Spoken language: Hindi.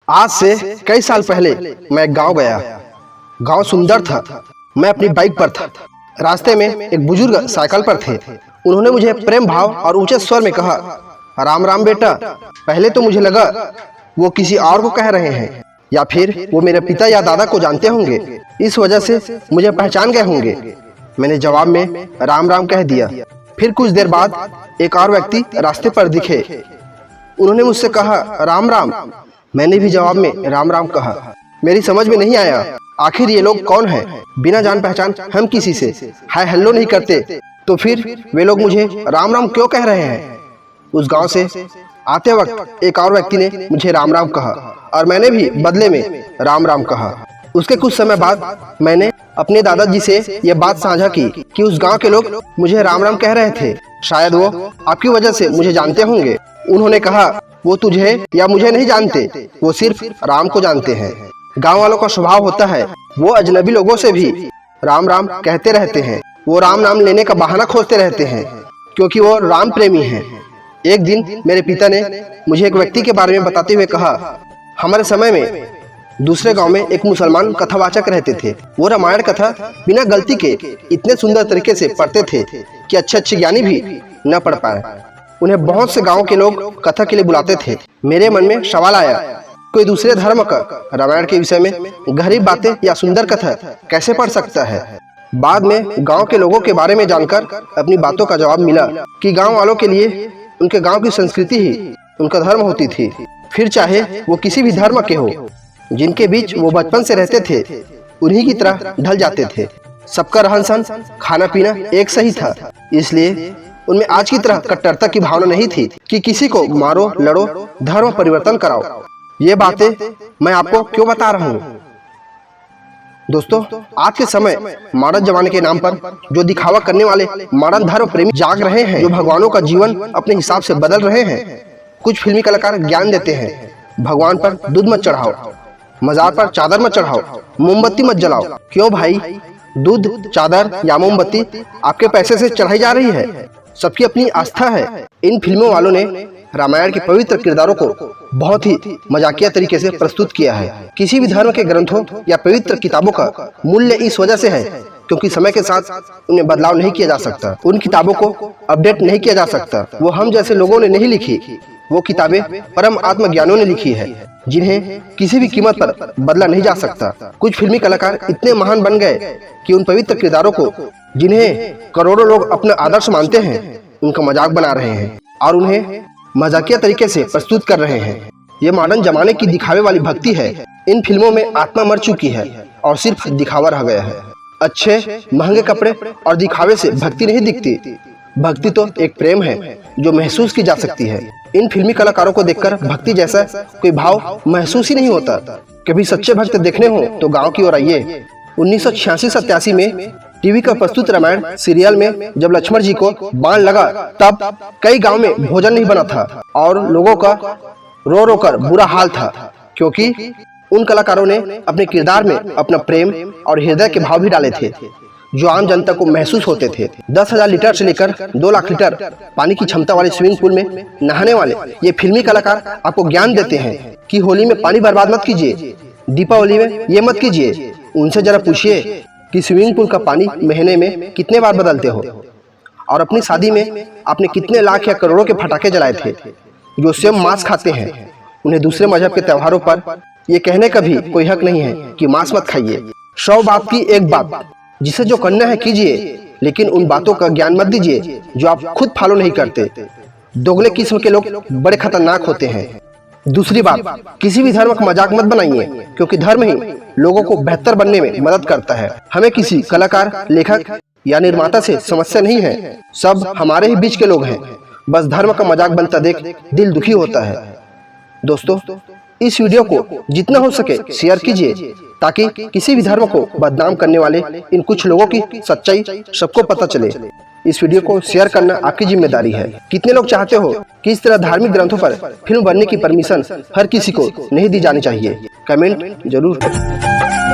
आज से कई साल पहले मैं एक गांव गया। गांव सुंदर था। मैं अपनी बाइक पर था। रास्ते में एक बुजुर्ग साइकिल पर थे। उन्होंने मुझे प्रेम भाव और ऊंचे स्वर में कहा, राम राम बेटा। पहले तो मुझे लगा वो किसी और को कह रहे हैं या फिर वो मेरे पिता या दादा को जानते होंगे, इस वजह से मुझे पहचान गए होंगे। मैंने जवाब में राम राम कह दिया। फिर कुछ देर बाद एक और व्यक्ति रास्ते पर दिखे। उन्होंने मुझसे कहा, राम राम। मैंने भी जवाब में राम राम कहा। मेरी समझ में नहीं आया आखिर ये लोग कौन हैं। बिना जान पहचान हम किसी से हाय हेलो नहीं करते, तो फिर वे लोग मुझे राम राम क्यों कह रहे हैं। उस गांव से आते वक्त एक और व्यक्ति ने मुझे राम राम कहा और मैंने भी बदले में राम राम कहा। उसके कुछ समय बाद मैंने अपने दादाजी से यह बात साझा की कि उस गांव के लोग मुझे राम राम कह रहे थे। शायद वो आपकी वजह से मुझे जानते होंगे। उन्होंने कहा, वो तुझे या मुझे नहीं जानते, वो सिर्फ राम को जानते हैं। गांव वालों का स्वभाव होता है वो अजनबी लोगों से भी राम राम कहते रहते हैं। वो राम नाम लेने का बहाना खोजते रहते हैं क्योंकि वो राम प्रेमी हैं। एक दिन मेरे पिता ने मुझे एक व्यक्ति के बारे में बताते हुए कहा, हमारे समय में दूसरे गांव में एक मुसलमान कथावाचक रहते थे। वो रामायण कथा बिना गलती के इतने सुंदर तरीके से पढ़ते थे कि अच्छे ज्ञानी भी न पढ़ पाए। उन्हें बहुत से गांव के लोग कथा के लिए बुलाते थे। मेरे मन में सवाल आया, कोई दूसरे धर्म का रामायण के विषय में गहरी बातें या सुंदर कथा कैसे पढ़ सकता है। बाद में गांव के लोगों के बारे में जानकर अपनी बातों का जवाब मिला कि गांव वालों के लिए उनके गांव की संस्कृति ही उनका धर्म होती थी। फिर चाहे वो किसी भी धर्म के हो, जिनके बीच वो बचपन से रहते थे उन्हीं की तरह ढल जाते थे। सबका रहन सहन खाना पीना एक सही था, इसलिए उनमें आज की तरह कट्टरता की भावना नहीं थी कि किसी को मारो लड़ो धर्म परिवर्तन कराओ। ये बातें मैं आपको क्यों बता रहा हूँ दोस्तों, आज के समय मॉडर्न जमाने के नाम पर जो दिखावा करने वाले मॉडर्न धर्म प्रेमी जाग रहे हैं, जो भगवानों का जीवन अपने हिसाब से बदल रहे हैं। कुछ फिल्मी कलाकार ज्ञान देते हैं, भगवान पर दूध मत चढ़ाओ, मजार पर चादर मत चढ़ाओ, मोमबत्ती मत जलाओ। क्यों भाई, दूध चादर या मोमबत्ती आपके पैसे से चढ़ाई जा रही है। सबकी अपनी आस्था है। इन फिल्मों वालों ने रामायण के पवित्र किरदारों को बहुत ही मजाकिया तरीके से प्रस्तुत किया है। किसी भी धर्म के ग्रंथों या पवित्र किताबों का मूल्य इस वजह से है क्योंकि समय के साथ उन्हें बदलाव नहीं किया जा सकता। उन किताबों को अपडेट नहीं किया जा सकता। वो हम जैसे लोगों ने नहीं लिखी, वो किताबें परम आत्मज्ञानियों ने लिखी है, जिन्हें किसी भी कीमत पर बदला नहीं जा सकता। कुछ फिल्मी कलाकार इतने महान बन गए कि उन पवित्र किरदारों को, जिन्हें करोड़ों लोग अपना आदर्श मानते हैं, उनका मजाक बना रहे हैं और उन्हें मजाकिया तरीके से प्रस्तुत कर रहे हैं। ये मॉडर्न जमाने की दिखावे वाली भक्ति है। इन फिल्मों में आत्मा मर चुकी है और सिर्फ दिखावा रह गया है। अच्छे महंगे कपड़े और दिखावे से भक्ति नहीं दिखती। भक्ति तो एक प्रेम है जो महसूस की जा सकती है। इन फिल्मी कलाकारों को देखकर भक्ति जैसा कोई भाव महसूस ही नहीं होता। कभी सच्चे भक्त देखने हो तो गांव की ओर आइए। 1986-87 में टीवी का प्रस्तुत रामायण सीरियल में जब लक्ष्मण जी को बाण लगा, तब कई गांव में भोजन नहीं बना था और लोगों का रो रो कर बुरा हाल था, क्योंकि उन कलाकारों ने अपने किरदार में अपना प्रेम और हृदय के भाव भी डाले थे जो आम जनता को महसूस होते थे। 10,000 लीटर से लेकर 2 लाख लीटर पानी की क्षमता वाले स्विमिंग पूल में नहाने वाले ये फिल्मी कलाकार आपको ज्ञान देते हैं कि होली में पानी बर्बाद मत कीजिए, दीपावली में ये मत कीजिए। उनसे जरा पूछिए कि स्विमिंग पूल का पानी महीने में कितने बार बदलते हो और अपनी शादी में आपने कितने लाख या करोड़ों के पटाखे जलाए थे। जो स्वयं मांस खाते हैं, उन्हें दूसरे मजहब के त्योहारों पर ये कहने का भी कोई हक नहीं है कि मांस मत खाइए। 100 बात की एक बात, जिसे जो करना है कीजिए, लेकिन उन बातों का ज्ञान मत दीजिए जो आप खुद फॉलो नहीं करते। दोगले किस्म के लोग बड़े खतरनाक होते हैं। दूसरी बात, किसी भी धर्म का मजाक मत बनाइए क्योंकि धर्म ही लोगों को बेहतर बनने में मदद करता है। हमें किसी कलाकार, लेखक या निर्माता से समस्या नहीं है। सब हमारे ही बीच के लोग हैं। बस धर्म का मजाक बनता देख दिल दुखी होता है। दोस्तों, इस वीडियो को जितना हो सके शेयर कीजिए ताकि किसी भी धर्म को बदनाम करने वाले इन कुछ लोगों की सच्चाई सबको पता चले। इस वीडियो को शेयर करना आपकी जिम्मेदारी है। कितने लोग चाहते हो कि इस तरह धार्मिक ग्रंथों पर फिल्म बनने की परमिशन हर किसी को नहीं दी जानी चाहिए? कमेंट जरूर करें।